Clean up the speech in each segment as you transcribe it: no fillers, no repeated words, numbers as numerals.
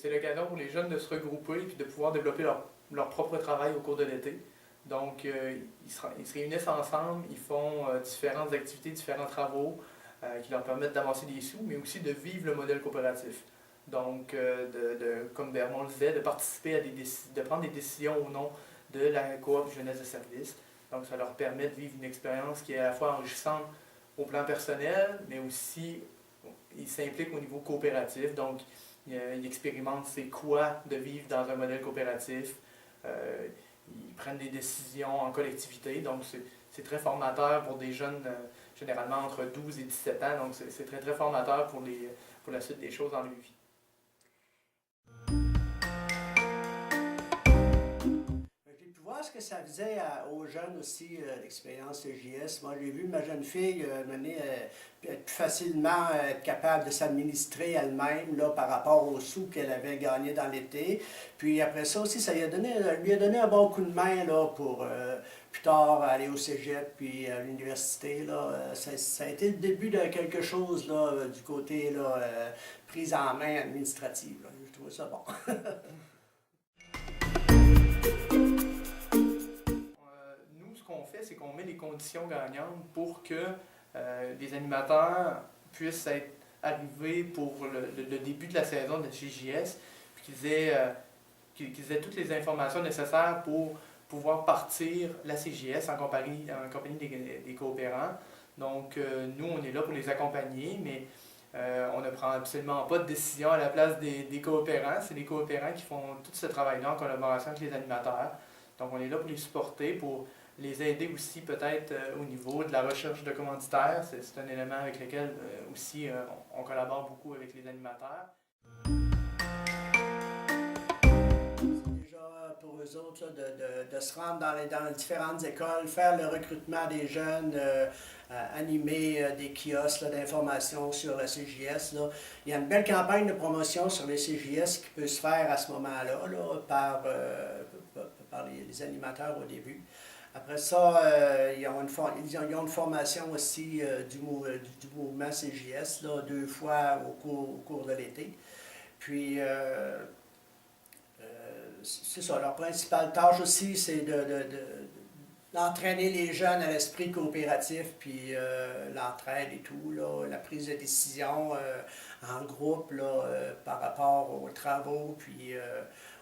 c'est l'occasion pour les jeunes de se regrouper et de pouvoir développer leur propre travail au cours de l'été. Donc, ils se réunissent ensemble, ils font différentes activités, différents travaux qui leur permettent d'avancer des sous, mais aussi de vivre le modèle coopératif. Donc, comme Bernard le disait, de participer à de prendre des décisions au nom de la coop jeunesse de service. Donc, ça leur permet de vivre une expérience qui est à la fois enrichissante au plan personnel, mais aussi, ils s'impliquent au niveau coopératif. Donc, ils expérimentent c'est quoi de vivre dans un modèle coopératif. Ils prennent des décisions en collectivité. Donc, c'est très formateur pour des jeunes, généralement entre 12 et 17 ans. Donc, c'est très, très formateur pour la suite des choses dans leur vie. J'ai pu voir ce que ça faisait aux jeunes aussi, l'expérience CJS. Moi, j'ai vu ma jeune fille être plus facilement être capable de s'administrer elle-même là, par rapport aux sous qu'elle avait gagnés dans l'été. Puis après ça aussi, ça lui a donné un bon coup de main là, pour plus tard aller au cégep puis à l'université. Ça a été le début de quelque chose là, du côté là, prise en main administrative. Là. Je trouvais ça bon. Nous, ce qu'on fait, c'est qu'on met les conditions gagnantes pour que les animateurs puissent être arrivés pour le début de la saison de la CJS, puis qu'ils aient toutes les informations nécessaires pour pouvoir partir la CJS en compagnie des coopérants. Donc, nous, on est là pour les accompagner, mais on ne prend absolument pas de décision à la place des coopérants. C'est les coopérants qui font tout ce travail-là en collaboration avec les animateurs. Donc, on est là pour les supporter, pour les aider aussi peut-être au niveau de la recherche de commanditaires. C'est un élément avec lequel aussi on collabore beaucoup avec les animateurs. C'est déjà pour eux autres là, de se rendre dans les différentes écoles, faire le recrutement des jeunes, animer des kiosques d'information sur la CJS. Là. Il y a une belle campagne de promotion sur les CJS qui peut se faire à ce moment-là là, par les animateurs au début. Après ça, ils ont une formation aussi du mouvement CJS, là, 2 fois au cours de l'été. Puis, c'est ça, leur principale tâche aussi, c'est d'entraîner les jeunes à l'esprit coopératif, puis l'entraide et tout, là, la prise de décision en groupe là, par rapport aux travaux, puis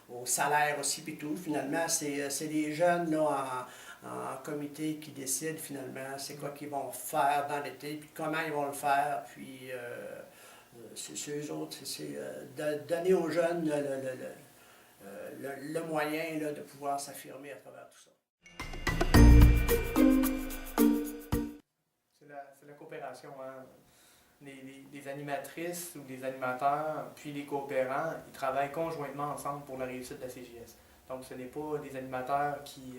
au salaire aussi, puis tout. Finalement, c'est les jeunes là, en comité qui décident finalement c'est quoi qu'ils vont faire dans l'été, puis comment ils vont le faire, puis c'est eux autres, c'est de donner aux jeunes le moyen là, de pouvoir s'affirmer à travers tout ça. C'est la coopération. Hein? Les animatrices ou les animateurs, puis les coopérants, ils travaillent conjointement ensemble pour la réussite de la CJS. Donc, ce n'est pas des animateurs qui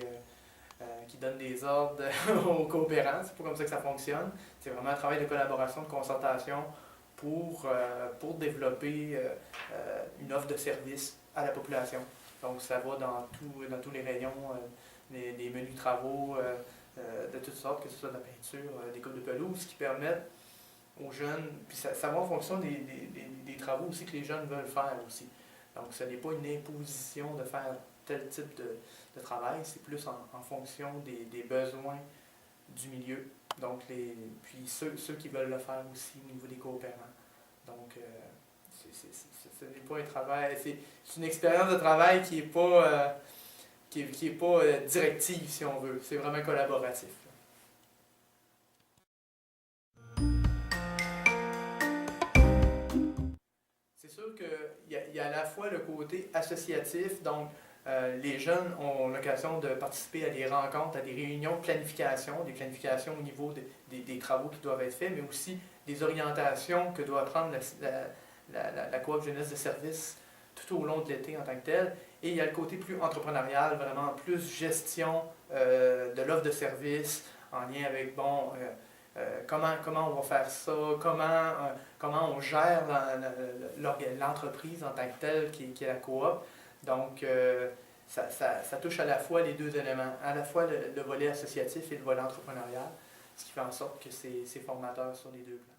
donnent des ordres aux coopérants. C'est pas comme ça que ça fonctionne. C'est vraiment un travail de collaboration, de concertation pour développer une offre de service à la population. Donc, ça va dans tous les rayons, des menus travaux de toutes sortes, que ce soit de la peinture, des coupes de pelouse, qui permettent aux jeunes, puis ça va en fonction des travaux aussi que les jeunes veulent faire aussi. Donc, ce n'est pas une imposition de faire tel type de travail, c'est plus en fonction des besoins du milieu. Donc, puis ceux qui veulent le faire aussi au niveau des coopérants. Donc, ce n'est pas un travail, c'est une expérience de travail qui n'est pas, qui est pas directive, si on veut. C'est vraiment collaboratif. C'est sûr qu'il y a à la fois le côté associatif, donc les jeunes ont l'occasion de participer à des rencontres, à des réunions de planification, des planifications au niveau des travaux qui doivent être faits, mais aussi des orientations que doit prendre la coop jeunesse de service tout au long de l'été en tant que tel. Et il y a le côté plus entrepreneurial, vraiment plus gestion de l'offre de service en lien avec, comment on va faire ça, comment on gère l'entreprise en tant que telle qui est la coop. Donc, ça touche à la fois les deux éléments, à la fois le volet associatif et le volet entrepreneurial, ce qui fait en sorte que c'est formateur sur les deux plans.